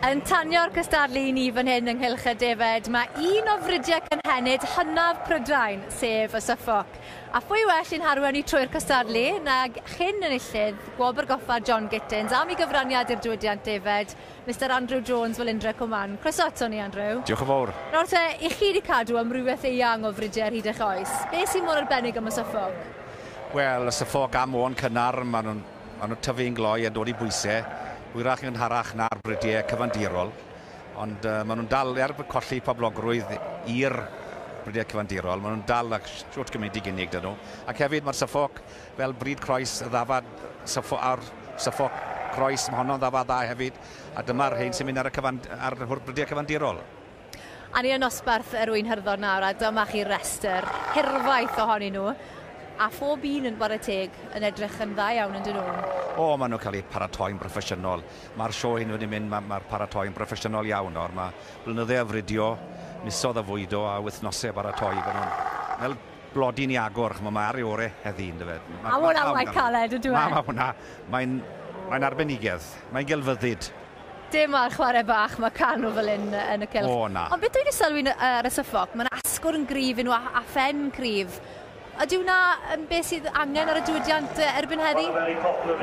Yn tanio'r cystadlu ni fan hyn ynghylch y Defaid, mae un o fridiau cynhenid hynaf Prydain, sef y Suffolk. A phwy well i'n harwen ni trwy'r cystadlu nag chyn enillydd gwobr goffa John Gittins am ei gyfraniad i'r diwydiant Defaid, Mr Andrew Jones fel unrhyw coman. Croeso ato ni, Andrew. Diolch yn fawr. Nawr te, i chi wedi cadw amrywiaeth eang o fridiau ar hyd eich oes. Be sy'n mor arbennig am y Suffolk? Wel, y Suffolk am o'n cynnar, maen nhw'n tyfu'n gloi a dod i bwysau. Wyrach yn harach na'r bridiau cyfandirol. Ond maen nhw'n dal, colli poblogrwydd i'r bridiau cyfandirol, maen nhw'n dal ac siwt gymaint i gynnig dyn nhw. Ac hefyd mae'r Suffolk fel bryd croes y ddafad a'r Suffolk croes, mae honno'n ddafad dda hefyd. A dyma'r hyn sy'n mynd ar y bridiau cyfandirol. A ni yn osbarth yr wy'n hyrddo nawr, a dyma chi restr hirfaith ohonyn nhw. A phob un yn bore teg yn edrych yn dda iawn yn dyn nhw. O, maen nhw'n cael eu paratoi'n broffesiynol. Mae'r sio hyn wedi mynd, mae'r paratoi'n broffesiynol iawn o'r. Mae blynyddoedd o fridio, misoedd o fwydo a wythnosau paratoi. Fel blodyn i agor, mae ar ei orau heddi'n dyfed. A hwnna mae'n caled, ydw e? Mae hwnna, mae'n arbenigedd, mae'n gelfyddyd. Dim ar chwarae bach, mae canw fel un yn y cylch. O, na. Ond beth dwi'n sylwi ar y Suffolk, mae'n asgwr yn gryf nhw a phen cryf. Ydy hwnna beth sydd angen ar y diwydiant erbyn heddi?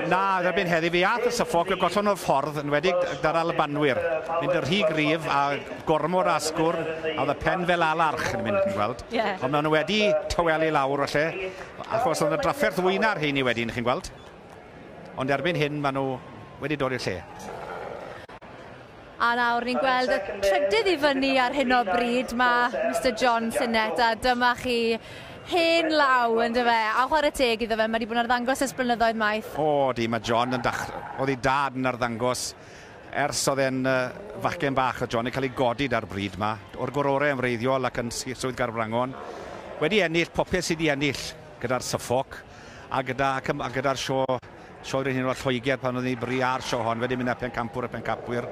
Na, erbyn heddi fi ath y Suffolk y gollon o'r ffordd yn wedi dar Albanwyr. Mynd yr rhy grif a gormod asgwr a oedd y pen fel alarch yn mynd yn gweld. Yeah. Ond maen nhw wedi tywelu lawr o lle, achos oedd y drafferth wyna'r hyn i wedi, chi'n gweld. Ond erbyn hyn maen nhw wedi dod i'r lle. A nawr ni'n gweld y trydydd i fyny ar hyn o bryd, mae Mr John Sinnett a dyma chi hen law yn dyfe, a chwarae teg iddo fe, mae wedi bod yn arddangos ers blynyddoedd maith. O, di, mae John yn oedd ei dad yn arddangos ers oedd e'n fachgen bach o John yn cael ei godi dar bryd yma, o'r gororau yn wreiddiol ac yn swydd Garbrangon. Wedi ennill, popeth sydd wedi ennill gyda'r Suffolk a gyda'r sio'r hyn o'r Lloegr pan oedd ni'n bri ar sio hon, wedi mynd a pencampwr a pencapwyr.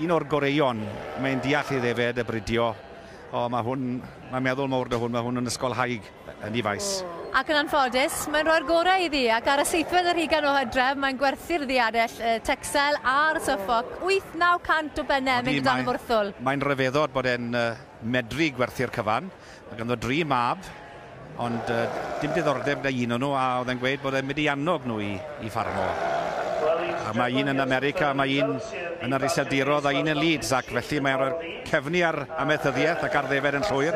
Un o'r goreion, mae'n deall i ddefed y bridio. O, mae'n meddwl mawr dy hwn, mae hwn yn ysgol haig yn ei faes. Ac yn anffodus, mae'n rhoi'r gorau iddi, ac ar y seithfed yr hugain o Hydref, mae'n gwerthu'r ddiadell Texel a'r Suffolk 8-900 o bennau mynd gyda'n wrthwl. Mae'n rhyfeddod bod e'n medru gwerthu'r cyfan, mae ganddo 3 mab, ond dim diddordeb da un o'n nhw, a oedd e'n gweud bod e'n mynd i annog nhw i ffarmo. A mae un yn America, mae un yn yr Iseldirodd a un yn Leeds, ac felly mae'n rhoi'r cefni ar amaethyddiaeth ac ar ddefed yn llwyr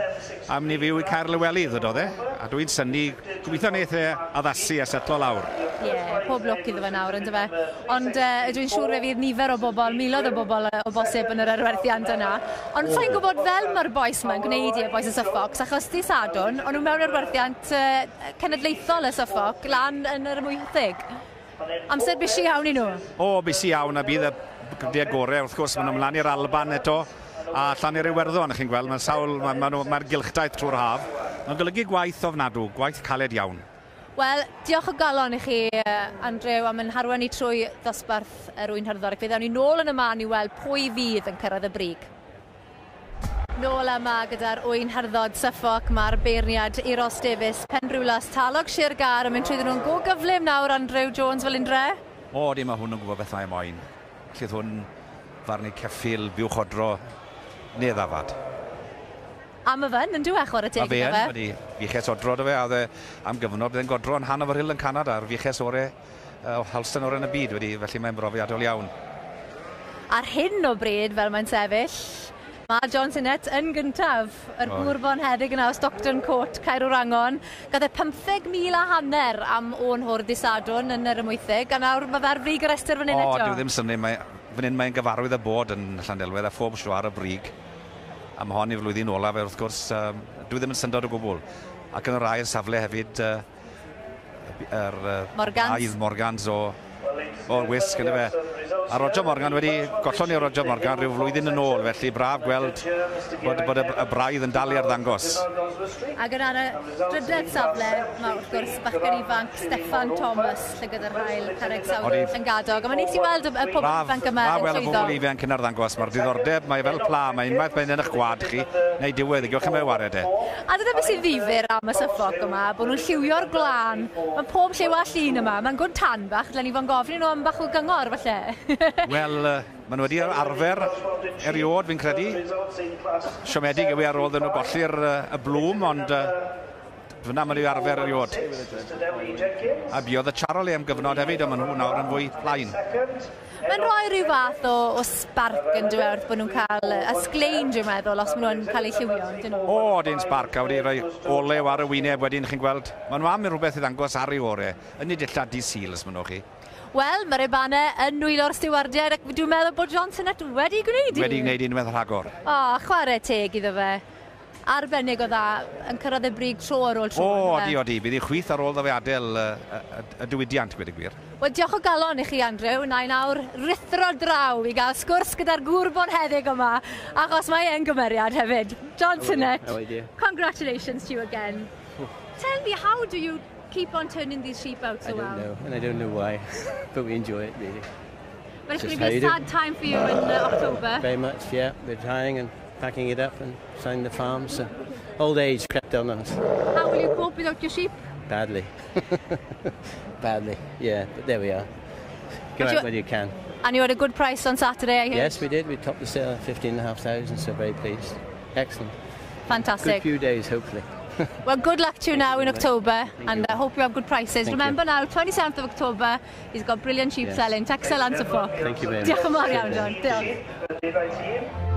am ni fyw i Caerlywelydd ydw e. A dwi'n syni, gobeithio wneith e addasu a setlo lawr. Ie, pob lwc iddo fe nawr yn dyfe. Ond dwi'n siŵr fe fydd nifer o bobl, miloedd o bobl o bosib yn yr arwerthiant yna. Ond sa'n gwybod fel mae'r boes yma'n gwneud i'r boes y Suffolk, achos di Sadwn, ond nhw mewn arwerthiant cenedlaethol y Suffolk lan yn yr ymwythig. Amser busi iawn i nhw? O, busi iawn a bydd y grydiau gorau, wrth gwrs, maen nhw mlaen i'r Alban eto, a allan i'r Iwerddon, chi'n gweld, mae'r gylchdaeth trwy'r haf. Mae'n golygu gwaith ofnadw, gwaith caled iawn. Wel, diolch o galon i chi, Andrew, am yn harwen ni trwy ddosbarth yr wy'n hyrddo. Fe ddawn ni nôl yn y man i weld pwy fydd yn cyrraedd y brig. Nôl yma gyda'r wy'n hyrdod Suffolk, mae'r beirniad Euros Davies, Penrhywlas, Talog Sir Gar yn mynd trwy nhw'n go gyflym nawr, Andrew Jones fel undre? O, di mae hwn yn gwybod beth mae moyn. Llydd hwn farnu ceffil, buwchodro, neu ddafad. A mae fe'n yn diwech o'r y teg iddo fe? A fe yn, fiches odro dy fe, a dde am gyfnod, byddai'n godro yn Hanover Hill yn Canada, ar fiches orau o halston orau yn y byd wedi, felly mae'n brofiadol iawn. Ar hyn o bryd, fel mae'n sefyll, mae John Sinnett yn gyntaf, yr gŵr bonheddig yna o Stockton Court, Caerwrangon. Gath e 15,500 am o'n hwrdd i Sadwn yn yr ymwythig, a nawr mae fe'r brig y restr fan hyn eto. O, dwi ddim syni, fan hyn mae'n gyfarwydd y bod yn Llandelwedd a phob sio ar y brig. A mae hon i flwyddyn olaf, wrth gwrs, dwi ddim yn syndod o gwbl. Ac yn y rai yn safle hefyd Morgans o wisg yn y fe. A Roger Morgan wedi gollon i Roger Morgan rhyw flwyddyn yn ôl, felly braf gweld bod y braidd yn dal i arddangos. Ac yn ar y drydedd safle, mae wrth gwrs bachgen ifanc Steffan Thomas, lle gyda'r hael Carreg Sawdwy yn gadog. A mae nes i weld y pobl ifanc yma yn llwyddo. Wel, y pobl ifanc yn arddangos, mae'r diddordeb, mae fel pla, mae unwaith mae'n yn eich gwad chi, neu diwedd, gewch chi mewn wared e. A dyna beth sy'n ddifyr am y Suffolk yma, bod nhw'n lliwio'r glân, mae pob llew a llun yma, mae'n gwrdd tan bach, lle ni fo'n gofyn nhw am bach o gyngor, falle. Wel, maen nhw wedi arfer eriod, fi'n credu. Siomedig yw ar ôl nhw golli'r y blwm, ond fyna maen nhw arfer eriod. A biodd y Charlie am gyfnod hefyd, ond maen nhw nawr yn fwy plaen. Mae'n rhoi rhyw fath o spark yn dweud bod nhw'n cael ysglein, dwi'n meddwl, os maen nhw'n cael eu lliwio, dyn nhw. O, dyn spark, a wedi rhoi olew ar y wyneb wedyn, chi'n gweld. Maen nhw am rhywbeth i ddangos ar ei orau. Yn ei dillad di seals, maen nhw chi. Wel, mae'r ebane yn nwylo'r stiwardiad, ac dwi'n meddwl bod Johnson wedi gwneud i. Wedi gwneud unwaith rhagor. O, chwarae teg iddo fe. Arbennig o dda, yn cyrraedd y brig tro ar ôl tro. O, odi. Bydd ei chwyth ar ôl dda fe adael y diwydiant, gwed y gwir. Wel, diolch o galon i chi, Andrew. Na i nawr rithro draw i gael sgwrs gyda'r gŵr bonheddig yma, achos mae e'n gymeriad hefyd. Johnson, congratulations to you again. Tell me, how do you keep on turning these sheep out so well? I don't know, and I don't know why, but we enjoy it, really. But it's going to be a sad time for you in October. Very much, yeah. We're retiring and packing it up and selling the farm, so old age crept on us. How will you cope without your sheep? Badly. Badly, yeah, but there we are. Go out where you can. And you had a good price on Saturday, I heard? Yes, we did. We topped the sale at 15,500, so very pleased. Excellent. Fantastic. Good few days, hopefully. Well, good luck to you now in October, and I hope you have good prices. Thank Remember you. now, 27th of October, he's got brilliant sheep selling. Defaid Suffolk. Thank you very much. Diolch yn fawr iawn, John. Diolch.